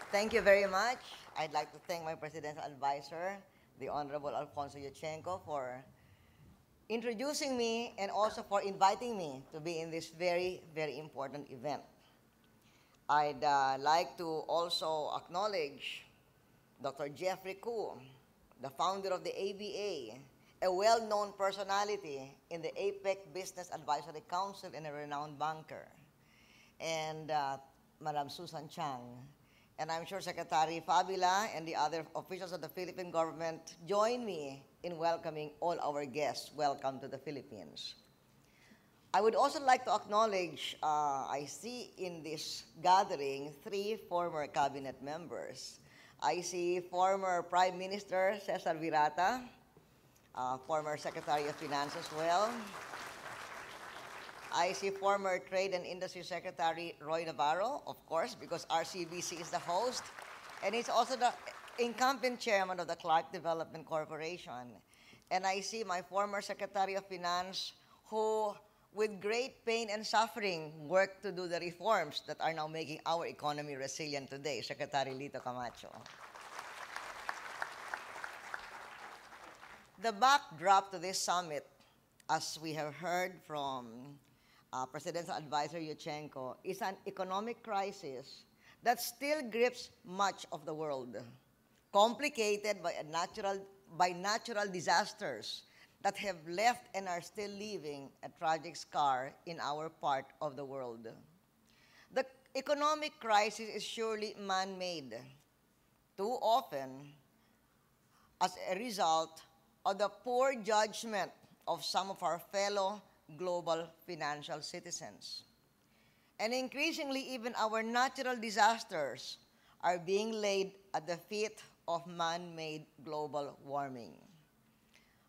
Thank you very much. I'd like to thank my presidential advisor, the Honorable Alfonso Yuchenko, for introducing me and also for inviting me to be in this very, very important event. I'd like to also acknowledge Dr. Jeffrey Koo, the founder of the ABA, a well-known personality in the APEC Business Advisory Council and a renowned banker, and Madam Susan Chang. And I'm sure Secretary Fabila and the other officials of the Philippine government join me in welcoming all our guests. Welcome to the Philippines. I would also like to acknowledge, I see in this gathering three former cabinet members. I see former Prime Minister Cesar Virata, former Secretary of Finance as well. I see former Trade and Industry Secretary Roy Navarro, of course, because RCBC is the host, and he's also the incumbent chairman of the Clark Development Corporation. And I see my former Secretary of Finance, who, with great pain and suffering, worked to do the reforms that are now making our economy resilient today, Secretary Lito Camacho. The backdrop to this summit, as we have heard from Presidential Advisor Yuchenko, is an economic crisis that still grips much of the world, complicated by natural disasters that have left and are still leaving a tragic scar in our part of the world. The economic crisis is surely man-made, too often as a result of the poor judgment of some of our fellow global financial citizens. And increasingly, even our natural disasters are being laid at the feet of man-made global warming.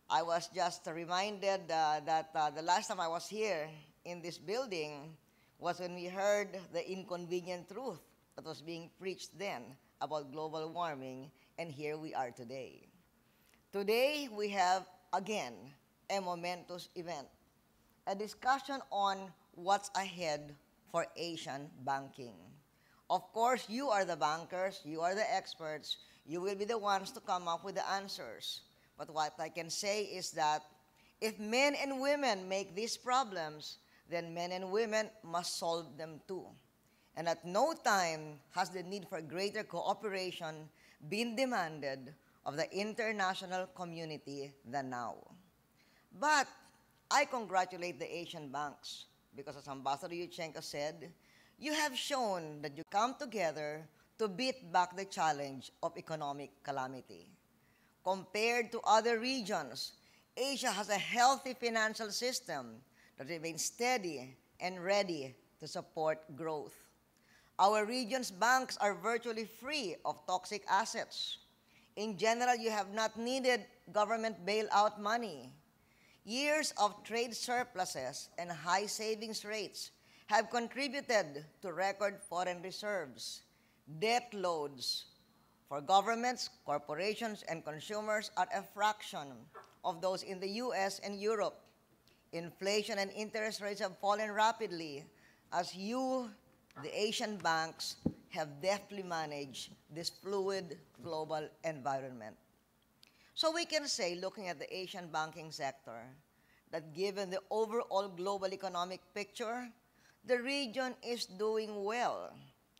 I was just reminded that the last time I was here in this building was when we heard the inconvenient truth that was being preached then about global warming, and here we are today. Today, we have, again, a momentous event, a discussion on what's ahead for Asian banking. Of course, you are the bankers, you are the experts, you will be the ones to come up with the answers. But what I can say is that if men and women make these problems, then men and women must solve them too. And at no time has the need for greater cooperation been demanded of the international community than now. But I congratulate the Asian banks because, as Ambassador Yuchenko said, you have shown that you come together to beat back the challenge of economic calamity. Compared to other regions, Asia has a healthy financial system that remains steady and ready to support growth. Our region's banks are virtually free of toxic assets. In general, you have not needed government bailout money. Years of trade surpluses and high savings rates have contributed to record foreign reserves. Debt loads for governments, corporations, and consumers are a fraction of those in the US and Europe. Inflation and interest rates have fallen rapidly as you, the Asian banks, have deftly managed this fluid global environment. So we can say, looking at the Asian banking sector, that given the overall global economic picture, the region is doing well,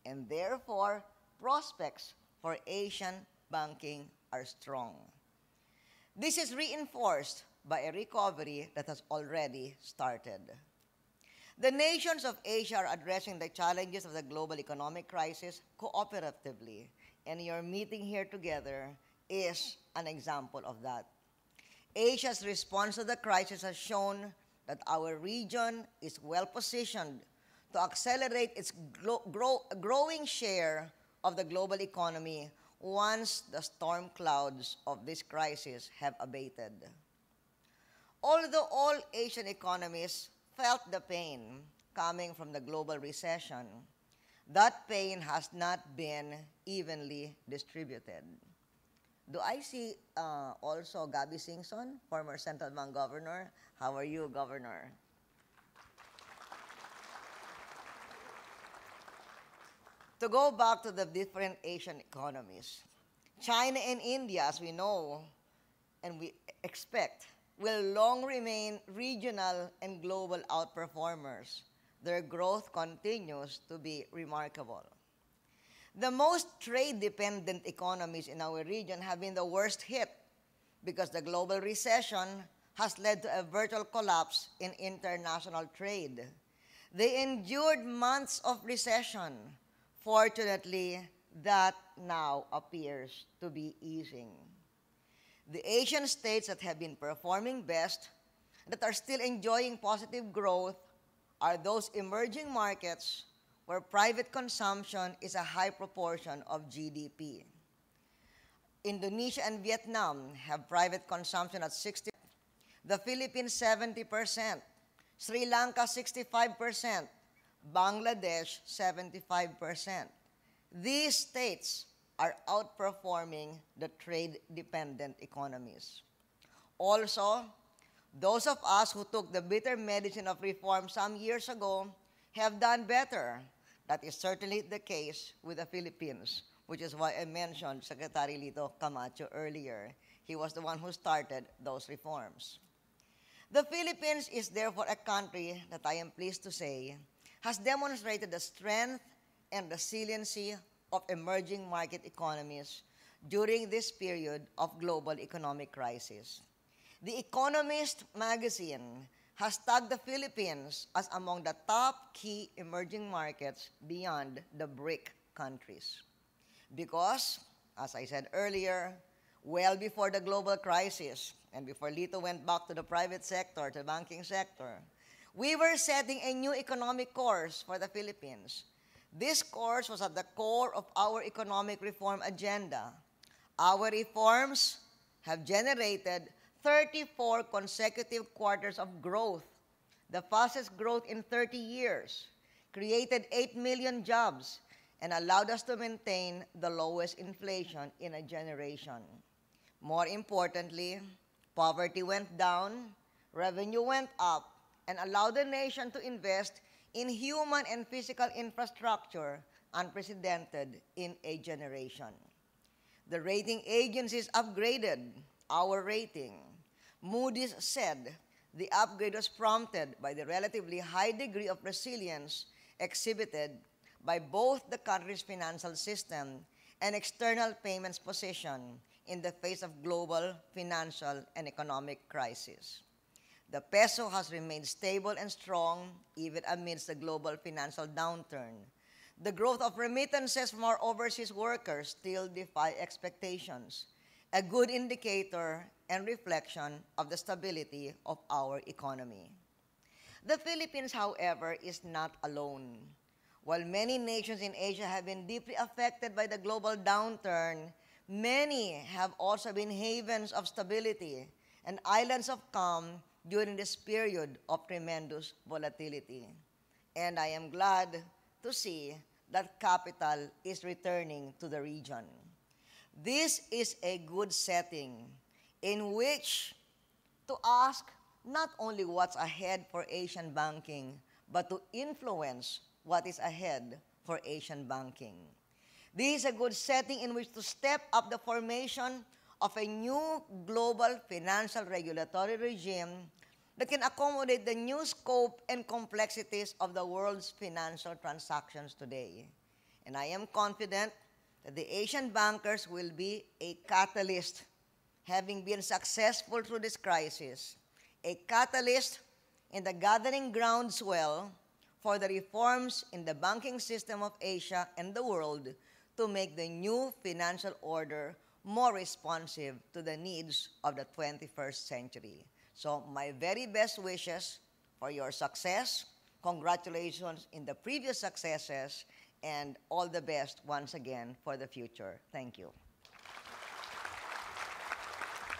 and therefore, prospects for Asian banking are strong. This is reinforced by a recovery that has already started. The nations of Asia are addressing the challenges of the global economic crisis cooperatively, and your meeting here together is an example of that. Asia's response to the crisis has shown that our region is well positioned to accelerate its growing share of the global economy once the storm clouds of this crisis have abated. Although all Asian economies felt the pain coming from the global recession, that pain has not been evenly distributed. Do I see also Gabby Singson, former Central Bank Governor? How are you, Governor? To go back to the different Asian economies, China and India, as we know and we expect, will long remain regional and global outperformers. Their growth continues to be remarkable. The most trade-dependent economies in our region have been the worst hit because the global recession has led to a virtual collapse in international trade. They endured months of recession. Fortunately, that now appears to be easing. The Asian states that have been performing best, that are still enjoying positive growth, are those emerging markets where private consumption is a high proportion of GDP. Indonesia and Vietnam have private consumption at 60%, the Philippines 70%, Sri Lanka 65%, Bangladesh 75%. These states are outperforming the trade-dependent economies. Also, those of us who took the bitter medicine of reform some years ago have done better. That is certainly the case with the Philippines, which is why I mentioned Secretary Lito Camacho earlier. He was the one who started those reforms. The Philippines is therefore a country that I am pleased to say has demonstrated the strength and resiliency of emerging market economies during this period of global economic crisis. The Economist magazine has tagged the Philippines as among the top key emerging markets beyond the BRIC countries. Because, as I said earlier, well before the global crisis and before Lito went back to the private sector, to the banking sector, we were setting a new economic course for the Philippines. This course was at the core of our economic reform agenda. Our reforms have generated 34 consecutive quarters of growth, the fastest growth in 30 years, created 8 million jobs, and allowed us to maintain the lowest inflation in a generation. More importantly, poverty went down, revenue went up, and allowed the nation to invest in human and physical infrastructure unprecedented in a generation. The rating agencies upgraded our rating. Moody's said the upgrade was prompted by the relatively high degree of resilience exhibited by both the country's financial system and external payments position in the face of global financial and economic crisis. The peso has remained stable and strong even amidst the global financial downturn. The growth of remittances from our overseas workers still defy expectations, a good indicator and reflection of the stability of our economy. The Philippines, however, is not alone. While many nations in Asia have been deeply affected by the global downturn, many have also been havens of stability and islands of calm during this period of tremendous volatility. And I am glad to see that capital is returning to the region. This is a good setting in which to ask not only what's ahead for Asian banking, but to influence what is ahead for Asian banking. This is a good setting in which to step up the formation of a new global financial regulatory regime that can accommodate the new scope and complexities of the world's financial transactions today. And I am confident that the Asian bankers will be a catalyst, having been successful through this crisis, a catalyst in the gathering groundswell for the reforms in the banking system of Asia and the world to make the new financial order more responsive to the needs of the 21st century. So my very best wishes for your success. Congratulations in the previous successes, and all the best once again for the future. Thank you.